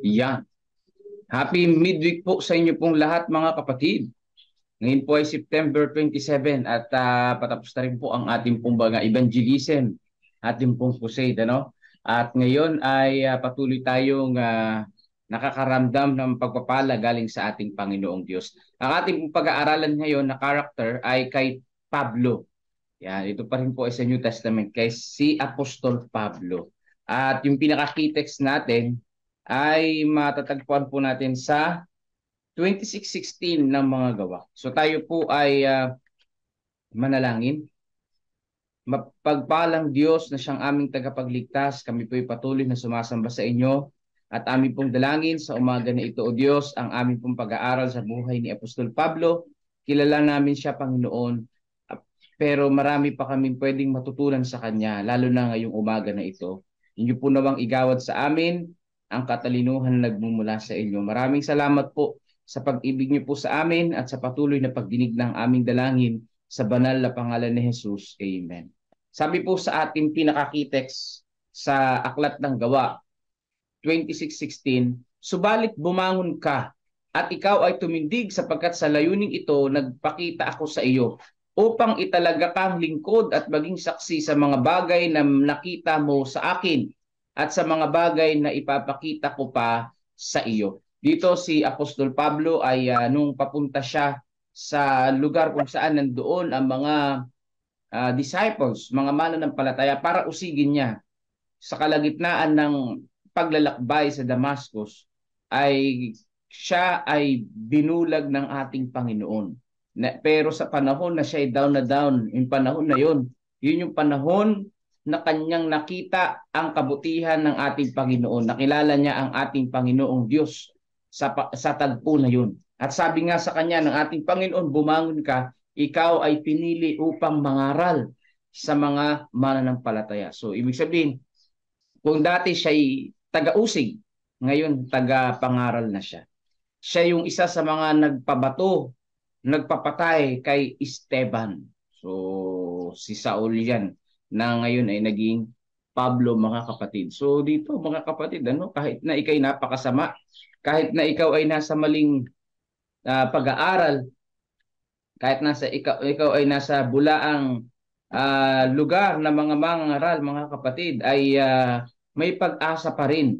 Yan. Happy midweek po sa inyo pong lahat mga kapatid. Ngayon po ay September 27 at patapos na rin po ang ating pong mga evangelism, ating pong crusade. Ano? At ngayon ay patuloy tayong nakakaramdam ng pagpapala galing sa ating Panginoong Diyos. Ang ating pong pag-aaralan ngayon na character ay kay Pablo. Yan, ito pa rin po ay sa New Testament kay si Apostol Pablo. At yung pinaka-key text natin ay matatagpuan po natin sa 26:16 ng mga gawa. So tayo po ay manalangin. Mapagpalang Diyos na siyang aming tagapagligtas, kami po ay patuloy na sumasamba sa inyo at aming pong dalangin sa umaga na ito, O Diyos, ang aming pong pag-aaral sa buhay ni Apostol Pablo. Kilala namin siya, Panginoon, pero marami pa kaming pwedeng matutunan sa Kanya, lalo na ngayong umaga na ito. Inyo po nawang igawad sa amin ang katalinuhan na nagmumula sa inyo. Maraming salamat po sa pag-ibig niyo po sa amin at sa patuloy na pagdinig ng aming dalangin sa banal na pangalan ni Jesus. Amen. Sabi po sa ating pinaka-key-text sa Aklat ng Gawa, 26:16, subalit bumangon ka at ikaw ay tumindig sapagkat sa layuning ito nagpakita ako sa iyo upang italaga kang lingkod at maging saksi sa mga bagay na nakita mo sa akin at sa mga bagay na ipapakita ko pa sa iyo. Dito si Apostol Pablo ay nung papunta siya sa lugar kung saan nandoon ang mga disciples, mga mananampalataya para usigin niya sa kalagitnaan ng paglalakbay sa Damascus, ay siya ay binulag ng ating Panginoon. Pero sa panahon na siya ay down na down, yung panahon na yun yung panahon na kanyang nakita ang kabutihan ng ating Panginoon. Nakilala niya ang ating Panginoong Diyos sa tagpo na yun. At sabi nga sa kanya ng ating Panginoon, bumangon ka, ikaw ay pinili upang mangaral sa mga mananampalataya. So, ibig sabihin, kung dati siya'y taga-usig, ngayon taga-pangaral na siya. Siya yung isa sa mga nagpabato, nagpapatay kay Esteban. So, si Saul yan, na ngayon ay naging Pablo, mga kapatid. So, dito, mga kapatid, kahit na ikay napakasama, kahit na ikaw ay nasa maling pag-aaral, kahit ikaw ay nasa bulaang lugar na mga mangangaral, mga kapatid, ay may pag-asa pa rin.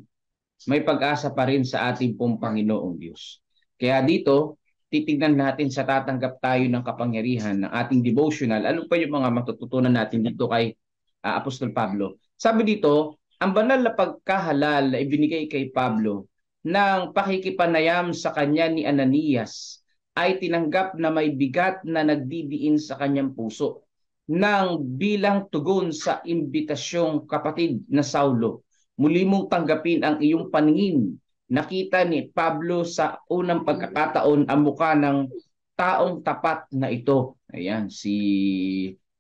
May pag-asa pa rin sa ating pong Panginoong Diyos. Kaya dito, titignan natin sa tatanggap tayo ng kapangyarihan ng ating devotional. Ano pa yung mga matututunan natin dito kay Apostol Pablo? Sabi dito, ang banal na pagkahalal na ibinigay kay Pablo ng pakikipanayam sa kanya ni Ananias ay tinanggap na may bigat na nagdidiin sa kanyang puso nang bilang tugon sa imbitasyong kapatid na Saulo. Muli mong tanggapin ang iyong paningin. Nakita ni Pablo sa unang pagkakataon ang mukha ng taong tapat na ito. Ayan, si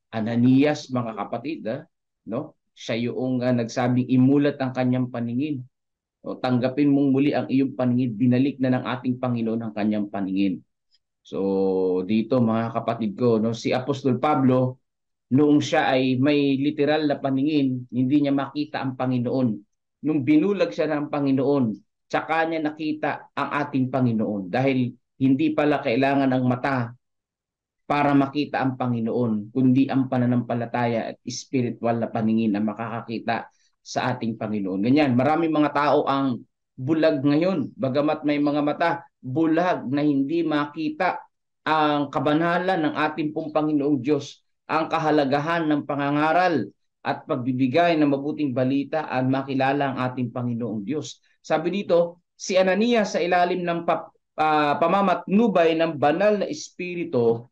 Ananias, mga kapatid. No? Siya yung nagsabing imulat ang kanyang paningin. O, tanggapin mong muli ang iyong paningin. Binalik na ng ating Panginoon ang kanyang paningin. So dito, mga kapatid ko, si Apostol Pablo, noong siya ay may literal na paningin, hindi niya makita ang Panginoon. Nung binulag siya ng Panginoon, tsaka niya nakita ang ating Panginoon. Dahil hindi pala kailangan ng mata para makita ang Panginoon, kundi ang pananampalataya at spiritual na paningin na makakakita sa ating Panginoon. Ganyan, maraming mga tao ang bulag ngayon. Bagamat may mga mata, bulag na hindi makita ang kabanalan ng ating pong Panginoong Diyos, ang kahalagahan ng pangangaral at pagbibigay ng mabuting balita at makilala ang ating Panginoong Diyos. Sabi dito, si Ananias sa ilalim ng pamamatnubay ng banal na espiritu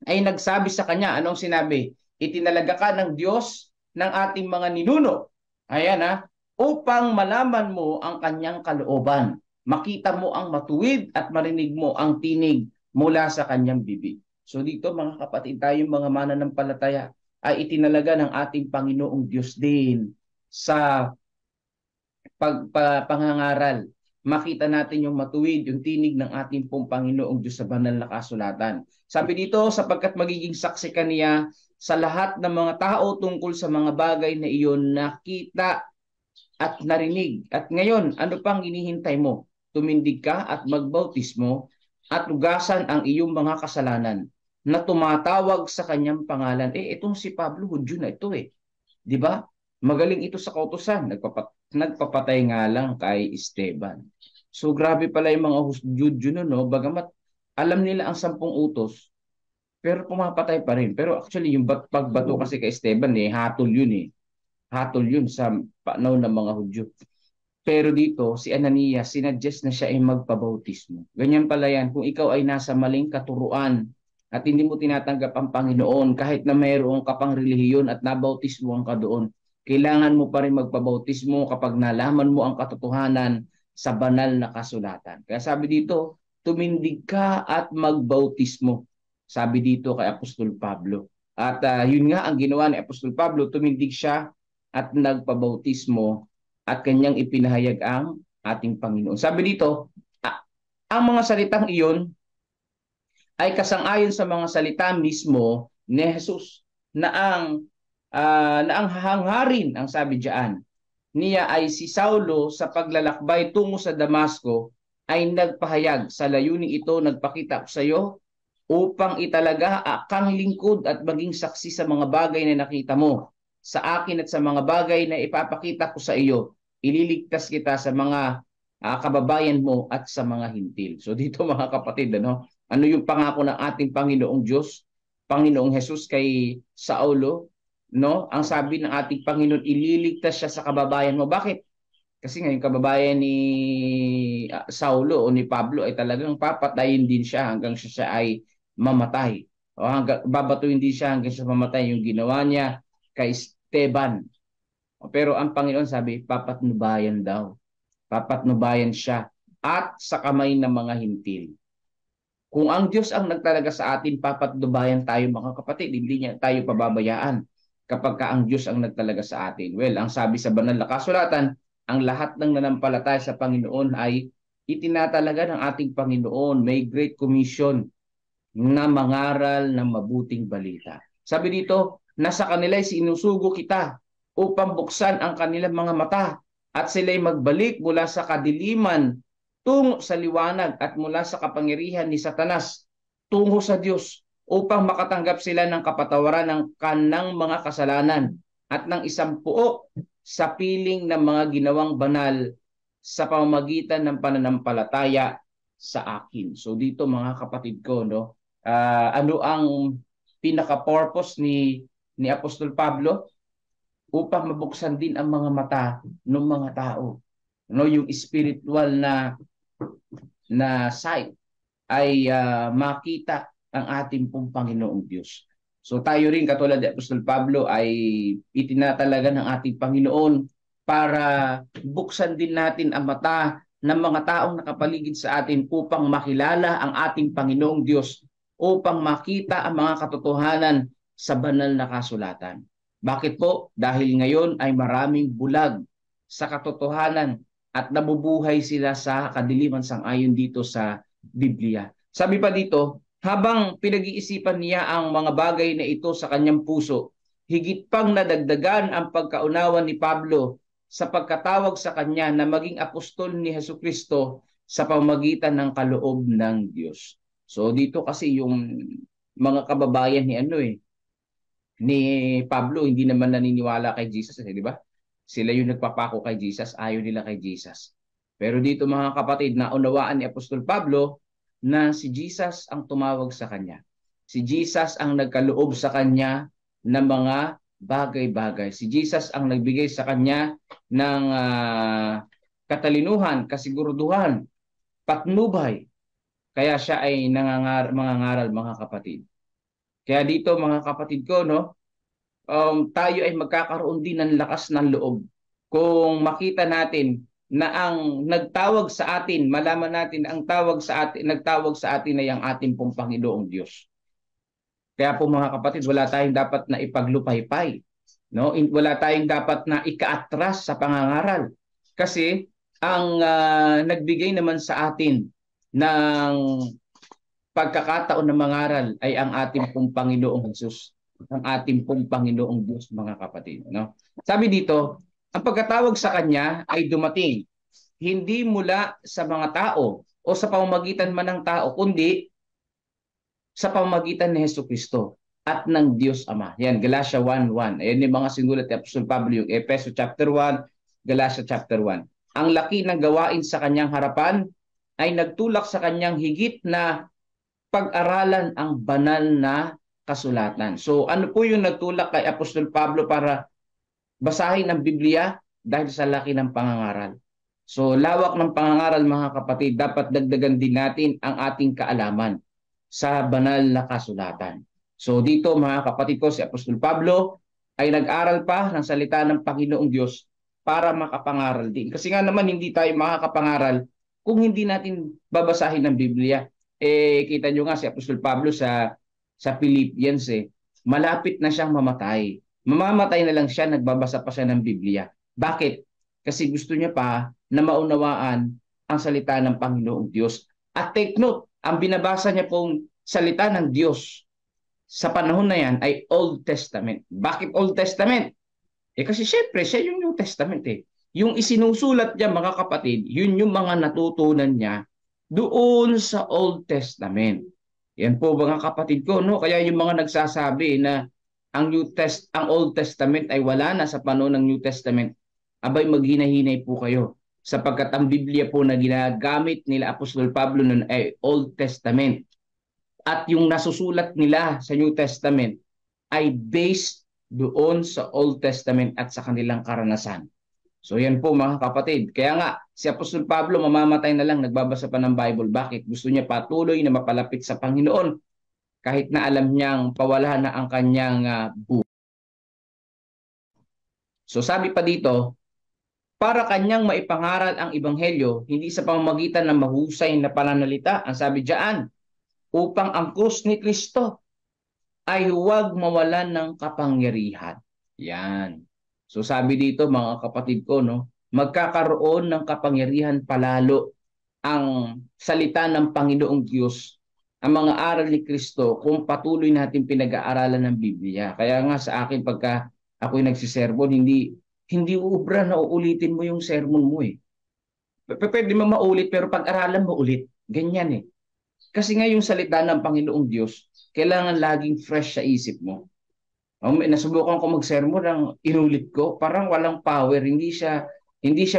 ay nagsabi sa kanya, anong sinabi? Itinalaga ka ng Diyos ng ating mga ninuno. Ayan upang malaman mo ang kanyang kalooban. Makita mo ang matuwid at marinig mo ang tinig mula sa kanyang bibig. So dito, mga kapatid, tayong mga mananampalataya ay itinalaga ng ating Panginoong Diyos din sa pangangaral. Makita natin yung matuwid, yung tinig ng ating pong Panginoong Diyos sa banal na kasulatan. Sabi dito, sapagkat magiging saksi ka niya sa lahat ng mga tao tungkol sa mga bagay na iyon nakita at narinig. At ngayon, ano pang hinihintay mo? Tumindig ka at magbautismo at ugasan ang iyong mga kasalanan na tumatawag sa kanyang pangalan. Itong si Pablo, Hudyo na ito eh. Di ba? Magaling ito sa kautusan. Nagpapatay nga lang kay Esteban. So grabe pala yung mga Hudyo no, no? Bagamat alam nila ang 10 utos, pero pumapatay pa rin. Pero actually, yung pagbato kasi kay Esteban, hatol yun eh. Hatol yun sa panahon ng mga Hudyo. Pero dito, si Ananias, sinuggest na siya ay magpabautismo. Ganyan pala yan. Kung ikaw ay nasa maling katuruan at hindi mo tinatanggap ang Panginoon, kahit na mayroong ka pang relihiyon at nabautismo ang ka doon, kailangan mo pa rin magpabautismo kapag nalaman mo ang katotohanan sa banal na kasulatan. Kaya sabi dito, tumindig ka at magbautismo. Sabi dito kay Apostol Pablo. At yun nga ang ginawa ni Apostol Pablo, tumindig siya at nagpabautismo at kanyang ipinahayag ang ating Panginoon. Sabi dito, ang mga salitang iyon ay kasang-ayon sa mga salita mismo ni Jesus na ang hahangharin, ang sabi diyan, niya ay si Saulo sa paglalakbay tungo sa Damasco ay nagpahayag, sa layuning ito nagpakita ko sa iyo upang italaga kang lingkod at maging saksi sa mga bagay na nakita mo sa akin at sa mga bagay na ipapakita ko sa iyo. Ililigtas kita sa mga kababayan mo at sa mga hintil. So dito mga kapatid, ano yung pangako ng ating Panginoong Diyos, Panginoong Jesus kay Saulo? No? Ang sabi ng ating Panginoon, ililigtas siya sa kababayan mo. Bakit? Kasi ngayon kababayan ni Saulo o ni Pablo ay talagang papatayin din siya hanggang siya ay mamatay. O babatuin din siya hanggang siya mamatay, yung ginawa niya kay Esteban. Pero ang Panginoon sabi, papatnubayan daw. Papatnubayan siya at sa kamay ng mga hintil. Kung ang Diyos ang nagtalaga sa atin, papatnubayan tayo mga kapatid. Hindi niya tayo pababayaan kapag ang Diyos ang nagtalaga sa atin. Well, ang sabi sa banal na kasulatan, ang lahat ng nanampalataya sa Panginoon ay itinatalaga ng ating Panginoon. May Great Commission na mangaral ng mabuting balita. Sabi dito, nasa kanila sinusugo kita upang buksan ang kanilang mga mata at sila'y magbalik mula sa kadiliman tungo sa liwanag at mula sa kapangyarihan ni Satanas tungo sa Diyos upang makatanggap sila ng kapatawaran ng kanang mga kasalanan at ng isang puok sa piling ng mga ginawang banal sa pamamagitan ng pananampalataya sa akin. So dito mga kapatid ko, ano ang pinaka-purpose ni Apostol Pablo? Upang mabuksan din ang mga mata ng mga tao. Yung spiritual na sight ay makita ang ating pong Panginoong Diyos. So tayo rin katulad ni Apostol Pablo ay itinatalaga ng ating Panginoon para buksan din natin ang mata ng mga taong nakapaligid sa atin upang makilala ang ating Panginoong Diyos, upang makita ang mga katotohanan sa banal na kasulatan. Bakit po? Dahil ngayon ay maraming bulag sa katotohanan at nabubuhay sila sa kadiliman sang-ayon dito sa Biblia. Sabi pa dito, habang pinag-iisipan niya ang mga bagay na ito sa kanyang puso, higit pang nadagdagan ang pagkaunawa ni Pablo sa pagkatawag sa kanya na maging apostol ni Jesucristo sa pamamagitan ng kaloob ng Diyos. So dito kasi yung mga kababayan ni Pablo hindi naman naniniwala kay Jesus, di ba? Sila yung nagpapako kay Jesus, ayaw nila kay Jesus. Pero dito mga kapatid, naunawaan ni Apostol Pablo na si Jesus ang tumawag sa kanya. Si Jesus ang nagkaloob sa kanya ng mga bagay-bagay. Si Jesus ang nagbigay sa kanya ng katalinuhan, kasiguruduhan, patnubay. Kaya siya ay mangangaral mga kapatid. Kaya dito mga kapatid ko, tayo ay magkakaroon din ng lakas ng loob. Kung makita natin na ang nagtawag sa atin, malaman natin ang nagtawag sa atin ay ang ating pong Panginoong Diyos. Kaya po mga kapatid, wala tayong dapat na ipaglupaypay. Wala tayong dapat na ikaatras sa pangangaral. Kasi ang nagbigay naman sa atin ng pagkakataon na mangaral ay ang ating pong Panginoong Jesus, ang ating pong Panginoong Diyos mga kapatid. Sabi dito, Ang pagkatawag sa kanya ay dumating hindi mula sa mga tao o sa pamamagitan man ng tao, kundi sa pamamagitan ni Hesukristo at ng Diyos Ama. Yan, Galatia 1:1. Ayan yung mga sinulat ni Apostol Pablo, yung Efeso chapter 1, Galatia chapter 1. Ang laki ng gawain sa kanyang harapan ay nagtulak sa kanyang higit na pag-aralan ang banal na kasulatan. So ano po yung nagtulak kay Apostol Pablo para basahin ang Biblia? Dahil sa laki ng pangangaral. So lawak ng pangangaral mga kapatid, dapat dagdagan din natin ang ating kaalaman sa banal na kasulatan. So dito mga kapatid ko, si Apostol Pablo ay nag-aral pa ng salita ng Panginoong Diyos para makapangaral din. Kasi nga naman hindi tayo makakapangaral kung hindi natin babasahin ng Biblia. Kita nyo nga si Apostol Pablo sa Philippians, malapit na siyang mamatay. Mamamatay na lang siya, nagbabasa pa siya ng Biblia. Bakit? Kasi gusto niya pa na maunawaan ang salita ng Panginoong Diyos. At take note, ang binabasa niya pong salita ng Diyos sa panahon na yan ay Old Testament. Bakit Old Testament? Kasi syempre, siya yung New Testament Yung isinusulat niya mga kapatid, yun yung mga natutunan niya doon sa Old Testament. Yan po mga kapatid ko, no? Kaya yung mga nagsasabi na ang Old Testament ay wala na sa panahon ng New Testament, abay maghinahinay po kayo. Sapagkat ang Biblia po na ginagamit nila Apostol Pablo noon ay Old Testament. At yung nasusulat nila sa New Testament ay based doon sa Old Testament at sa kanilang karanasan. So yan po mga kapatid. Kaya nga, si Apostol Pablo mamamatay na lang, nagbabasa pa ng Bible. Bakit? Gusto niya patuloy na mapalapit sa Panginoon kahit na alam niyang pawala na ang kanyang buhay. So sabi pa dito, para kanyang maipangaral ang ebanghelyo, hindi sa pamamagitan ng mahusay na pananalita, ang sabi diyan, upang ang krus ni Kristo ay huwag mawalan ng kapangyarihan. Yan. So sabi dito mga kapatid ko, no, magkakaroon ng kapangyarihan palalo ang salita ng Panginoong Diyos, ang mga aral ni Kristo kung patuloy natin pinag-aaralan ng Biblia. Kaya nga sa akin pagka ako'y nagsisermon, hindi ubra na uulitin mo yung sermon mo Pwede mo maulit pero pag-aralan mo ulit. Ganyan Kasi nga yung salita ng Panginoong Diyos, kailangan laging fresh sa isip mo. Nasubukan ko mag-sermon, inulit ko, parang walang power, hindi siya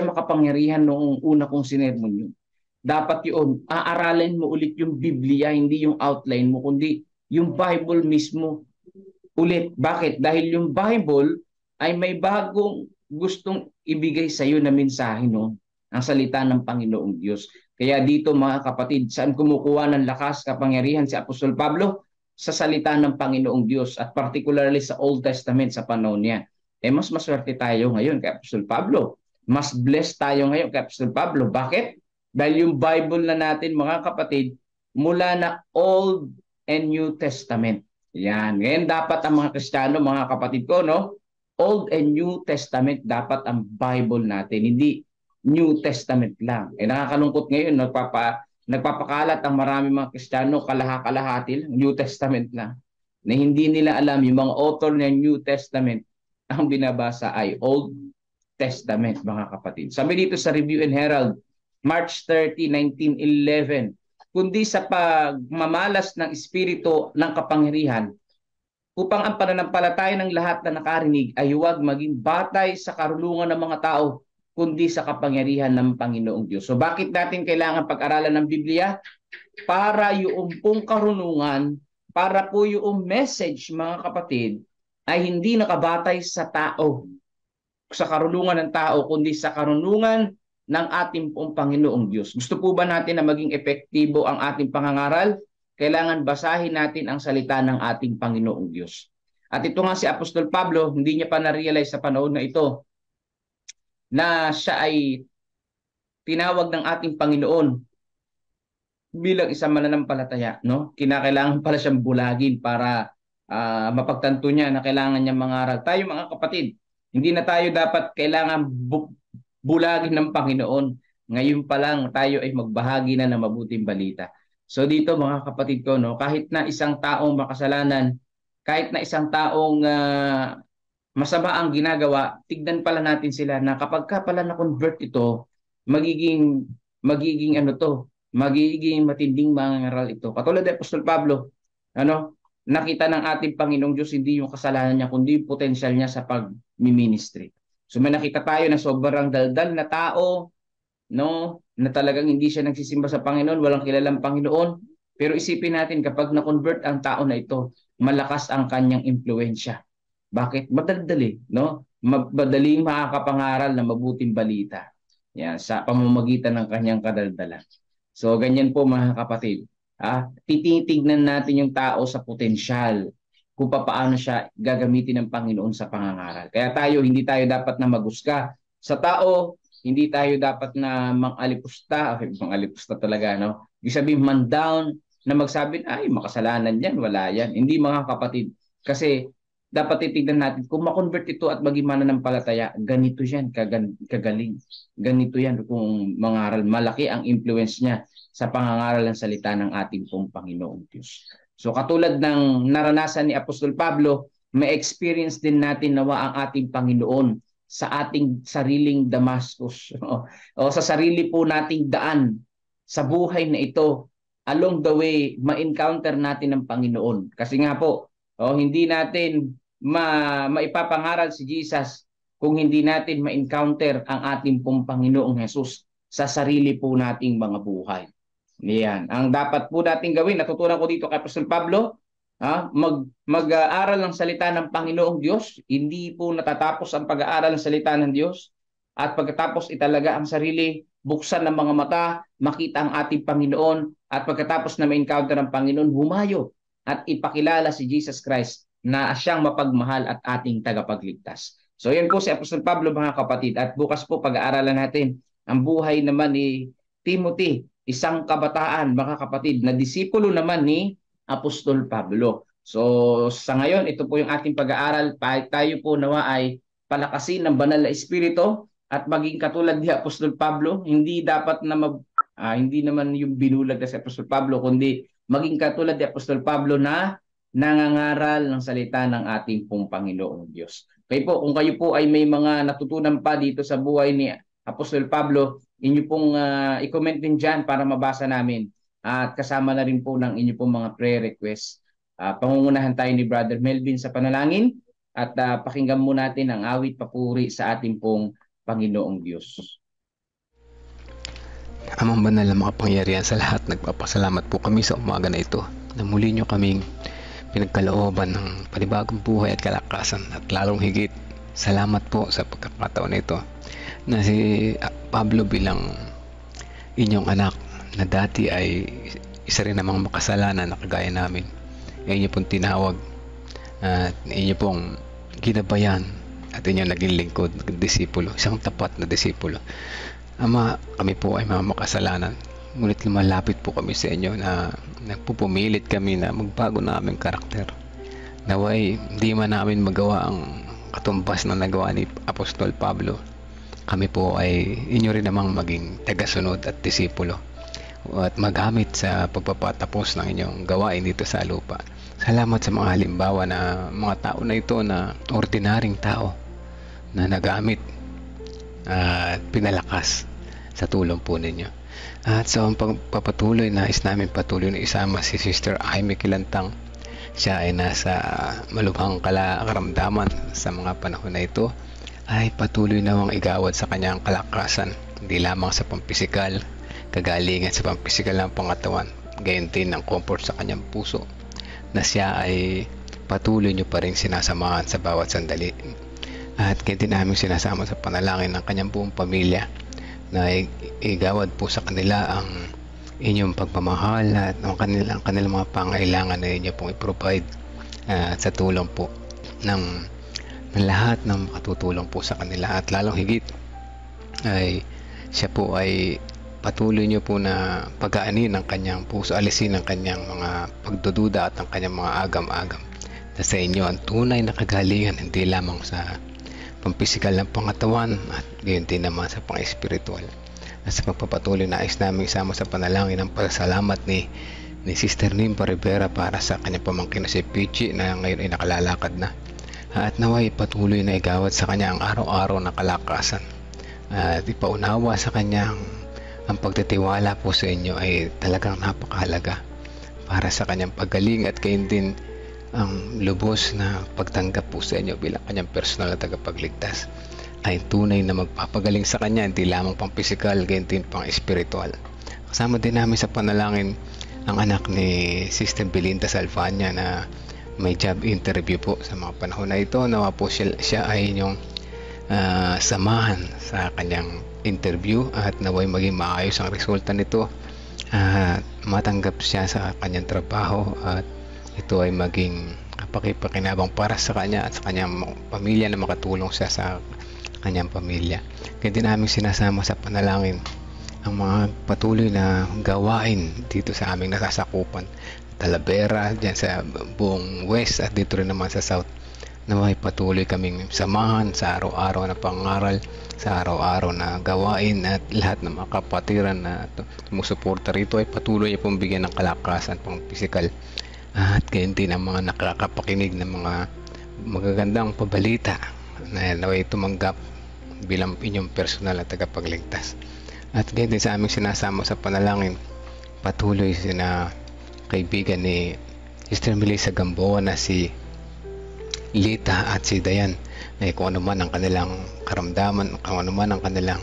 makapangyarihan noong una kong sinermon yun. Dapat yun, aaralin mo ulit yung Biblia, hindi yung outline mo, kundi yung Bible mismo ulit. Bakit? Dahil yung Bible ay may bagong gustong ibigay sa iyo na mensahe, no? Ang salita ng Panginoong Diyos. Kaya dito mga kapatid, saan kumukuha ng lakas, kapangyarihan si Apostol Pablo? Sa salita ng Panginoong Diyos at particularly sa Old Testament sa panahon niya. Mas maswerte tayo ngayon kay Apostol Pablo. Mas blessed tayo ngayon kay Apostol Pablo. Bakit? Dahil yung Bible na natin mga kapatid, mula na Old and New Testament. Yan. Ngayon dapat ang mga Kristiyano, mga kapatid ko, no? Old and New Testament dapat ang Bible natin. Hindi New Testament lang. Nakakalungkot ngayon, nagpapakalat ang marami mga Kristiyano, kalahati lang, New Testament lang. Na hindi nila alam yung mga author ng New Testament, ang binabasa ay Old Testament, mga kapatid. Sabi dito sa Review and Herald, March 30, 1911, kundi sa pagmamalas ng espiritu ng kapangyarihan, upang ang pananampalataya ng lahat na nakarinig ay huwag maging batay sa karunungan ng mga tao, kundi sa kapangyarihan ng Panginoong Diyos. So bakit natin kailangan pag-aralan ng Biblia? Para yung pong karunungan, para po yung message mga kapatid, ay hindi nakabatay sa tao, sa karunungan ng tao, kundi sa karunungan ng ating pong Panginoong Diyos. Gusto po ba natin na maging epektibo ang ating pangangaral? Kailangan basahin natin ang salita ng ating Panginoong Diyos. At ito nga si Apostol Pablo, hindi niya pa na-realize sa panahon na ito na siya ay tinawag ng ating Panginoon bilang isang mananampalataya, no? Kinakailangan pala siyang bulagin para mapagtanto niya na kailangan niya mangaral. Tayo mga kapatid, hindi na tayo dapat kailangan bulagin ng Panginoon. Ngayon pa lang tayo ay magbahagi na ng mabuting balita. So dito mga kapatid ko, no, kahit na isang taong makasalanan, kahit na isang taong masama ang ginagawa, tignan pala natin sila na kapag ka pala na-convert ito, magiging ano to, magiging matinding mangangaral ito. Katulad ni Apostol Pablo, ano, nakita ng ating Panginoong Diyos hindi yung kasalanan niya kundi yung potensyal niya sa pag-ministry. So may nakita tayo na sobrang daldal na tao, no, na talagang hindi siya nagsisimba sa Panginoon, walang kilalang Panginoon. Pero isipin natin kapag na-convert ang tao na ito, malakas ang kanyang impluwensya. Bakit? Madaldali, no? Madaling makakapangaral na mabuting balita. Yan, sa pamamagitan ng kanyang kadaldalan. So, ganyan po mga kapatid. Tititignan natin yung tao sa potensyal kung paano siya gagamitin ng Panginoon sa pangangaral. Kaya hindi tayo dapat na magusga sa tao, hindi tayo dapat na mang-alipusta talaga, no? Ibig sabihin, man down, na magsabi, ay, makasalanan yan, wala yan. Hindi mga kapatid. Kasi, dapat titignan natin, kung makonvert ito at maging mananampalataya, ganito yan, kagaling. Ganito yan kung mangaral. Malaki ang influence niya sa pangangaral ng salita ng ating pong Panginoong Diyos. So katulad ng naranasan ni Apostol Pablo, may experience din natin nawa ang ating Panginoon sa ating sariling Damascus o sa sarili po nating daan sa buhay na ito. Along the way, ma-encounter natin ang Panginoon. Kasi nga po, hindi natin maipapangaral si Jesus kung hindi natin ma-encounter ang ating pong Panginoong Jesus sa sarili po nating mga buhay. Yan. Ang dapat po natin gawin, natutunan ko dito kay Apostol Pablo, mag-aaral ng salita ng Panginoong Diyos. Hindi po natatapos ang pag-aaral ng salita ng Diyos. At pagkatapos italaga ang sarili, buksan ng mga mata, makita ang ating Panginoon. At pagkatapos na ma-encounter ang Panginoon, humayo at ipakilala si Jesus Christ na siyang mapagmahal at ating tagapagligtas. So yan po si Apostol Pablo mga kapatid. At bukas po pag-aaralan natin ang buhay naman ni Timothy, isang kabataan mga kapatid na disipulo naman ni Apostol Pablo. So sa ngayon, ito po yung ating pag-aaral. Tayo po nawa ay palakasin ng banal na espiritu at maging katulad ni Apostol Pablo. Hindi dapat na hindi naman yung binulag na si Apostol Pablo, kundi maging katulad ni Apostol Pablo na nangangaral ng salita ng ating pong Panginoong Diyos. Kaya po, kung kayo po ay may mga natutunan pa dito sa buhay ni Apostol Pablo, inyo pong i-comment din dyan para mabasa namin. At kasama na rin po ng inyo pong mga prayer requests. Pangungunahan tayo ni Brother Melvin sa panalangin at pakinggan mo natin ang awit papuri sa ating pong Panginoong Diyos. Amang banal na makapangyarihan sa lahat, nagpapasalamat po kami sa umaga na ito na muli nyo kaming pinagkalooban ng panibagong buhay at kalakasan, at lalong higit salamat po sa pagkakataon na ito na si Pablo bilang inyong anak na dati ay isa rin namang makasalanan na kagaya namin, inyo pong tinawag at inyo pong ginabayan at inyong naging lingkod, disipulo, isang tapat na disipulo. Ama, kami po ay mga makasalanan, ngunit lumalapit po kami sa inyo na nagpupumilit kami na magbago na aming karakter. Naway hindi man namin magawa ang katumbas na nagawa ni Apostol Pablo. Kami po ay inyo rin namang maging tagasunod at disipulo at magamit sa pagpapatapos ng inyong gawain dito sa lupa. Salamat sa mga halimbawa na mga tao na ito na ordinaryong tao na nagamit at pinalakas sa tulong po ninyo. At sa pagpapatuloy, nais namin patuloy na isama si Sister Aimee Kilantang. Siya ay nasa malubhang karamdaman sa mga panahon na ito, ay patuloy nawang igawad sa kanyang kalakasan, hindi lamang sa pampisikal, kagalingan sa pampisikal ng pangatawan, gayon din ang comfort sa kanyang puso, na siya ay patuloy nyo pa rin sinasamahan sa bawat sandali. At kaya din namin sinasama sa panalangin ng kanyang buong pamilya, na igawad po sa kanila ang inyong pagmamahal at ang kanilang mga pangailangan na inyo pong i-provide sa tulong po ng lahat ng makatutulong po sa kanila. At lalong higit ay siya po ay patuloy nyo po na pag-aanin ng kanyang puso, alisin ang kanyang mga pagdududa at ang kanyang mga agam-agam na sa inyo ang tunay na kagalingan, hindi lamang sa pampisikal ng pangatawan at gayon din naman sa pang-espiritual. At sa pagpapatuloy, nais namin isama sa panalangin ng pasalamat ni Sister Nimpa Rivera para sa kanyang pamangkin na si Pichi na ngayon ay nakalalakad na. at naway patuloy na igawad sa kanya ang araw-araw na kalakasan at ipaunawa sa kanya ang pagtitiwala po sa inyo ay talagang napakahalaga para sa kanyang paggaling at gayon din ang lubos na pagtanggap po sa inyo bilang kanyang personal na tagapagligtas ay tunay na magpapagaling sa kanya, hindi lamang pang physical, gayon din pang spiritual. Kasama din namin sa panalangin ang anak ni Sister Belinda Salvania na may job interview po sa mga panahon na ito. Nawa po siya ay inyong samahan sa kanyang interview at naway maging maayos ang resulta nito at matanggap siya sa kanyang trabaho at ito ay maging kapakipakinabang para sa kanya at sa kanyang pamilya na makatulong siya sa kanyang pamilya. Kaya din namin sinasama sa panalangin ang mga patuloy na gawain dito sa aming nasasakupan, Talavera, dyan sa buong west at dito rin naman sa south, na may patuloy kaming samahan sa araw-araw na pangaral, sa araw-araw na gawain at lahat ng mga kapatiran na sumusuporta rito ay patuloy pong bigyan ng kalakasan pang pisikal at gayon din ang mga nakakapakinig ng mga magagandang pabalita na naway tumanggap bilang inyong personal at tagapagligtas. At gayon din sa aming sinasama sa panalangin, patuloy sina kaibigan ni Sister Melissa Gamboa na si Lita at si Dayan na kung ano man ang kanilang karamdaman, kung ano man ang kanilang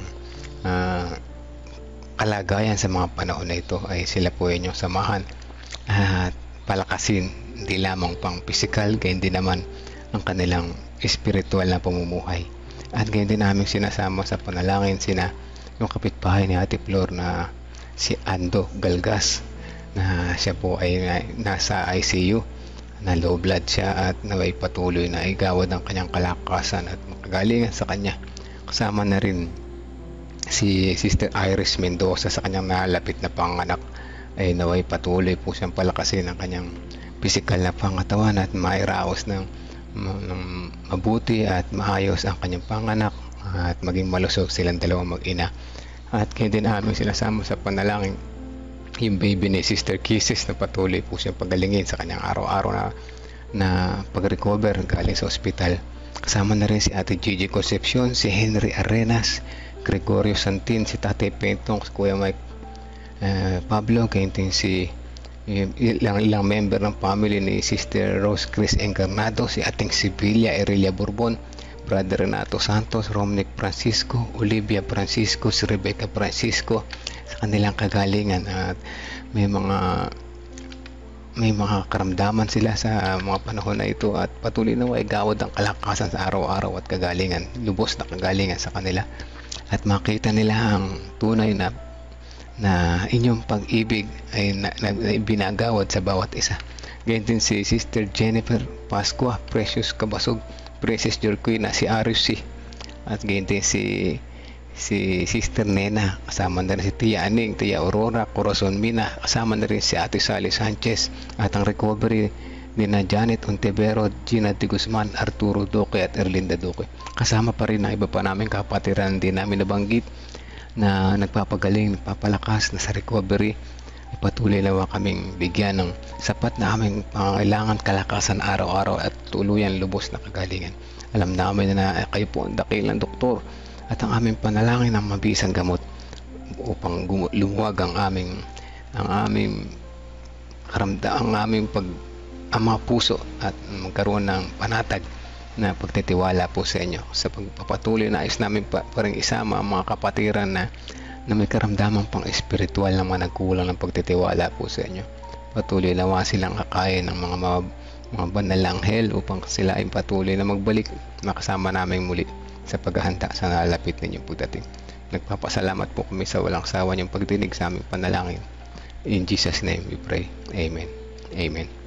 kalagayan sa mga panahon na ito ay sila po inyong samahan at palakasin, hindi lamang pang physical, gayon din naman ang kanilang spiritual na pamumuhay. At gayon din namin sinasama sa panalangin yung kapitbahay ni Ate Flor na si Ando Galgas na siya po ay nasa ICU na low blood siya at naway patuloy na igawad ang kanyang kalakasan at makagalingan sa kanya. Kasama na rin si Sister Iris Mendoza sa kanyang nalapit na panganak ay naway patuloy po siyang palakasin ang kanyang pisikal na pangatawan at mairaos ng mabuti at maayos ang kanyang panganak at maging malusog silang dalawang mag-ina. At kaya din namin sinasama sa panalangin yung baby ni Sister Kisses na patuloy po siyang pagalingin sa kanyang araw-araw na pag-recover galing sa ospital. Kasama na rin si Ate Gigi Concepcion, si Henry Arenas, Gregorio Santin, si Tatay Pentong, si Kuya Mike Pablo, kaya din si ilang member ng family ni Sister Rose Chris Encarnado, si Ating Sibilia Erelia Bourbon, Brother Renato Santos, Romnick Francisco, Olivia Francisco, si Rebecca Francisco sa kanilang kagalingan at may mga karamdaman sila sa mga panahon na ito at patuloy na ay gawad ang kalakasan sa araw-araw at kagalingan, lubos na kagalingan sa kanila at makita nila ang tunay na inyong pag-ibig ay binagawad sa bawat isa. Ganyan din si Sister Jennifer Pascua, Precious Kabasog, Princess Jorquin na si Arius at ganyan din si Sister Nena, kasama na rin si Tia Aning, Tia Aurora, Corazon Mina, kasama na rin si Ate Sally Sanchez at ang recovery ni na Janet Ontivero, Gina de Guzman, Arturo Duque at Erlinda Duque. Kasama pa rin ang iba pa namin kapatiran din namin nabanggit na nagpapagaling, nagpapalakas na sa recovery. Patuloy nawa kaming bigyan ng sapat na aming pangangailangan kalakasan araw-araw at tuluyan lubos na kagalingan. Alam namin na kayo po ang dakilang doktor at ang aming panalangin ang mabisang gamot upang lumuwag ang aming mga puso at magkaroon ng panatag na pagtitiwala po sa inyo. Sa pagpapatuloy na ayos namin pa rin isama ang mga kapatiran na may karamdaman pang espiritual na mga nagkulang ng pagtitiwala po sa inyo. Patuloy nawa silang kakain ng mga banal na anghel upang sila ay patuloy na magbalik makasama namin muli sa paghahanda sa nalapit ninyong pagdating. Nagpapasalamat po kami sa walang sawa niyong pagdinig sa aming panalangin. In Jesus' name we pray. Amen. Amen.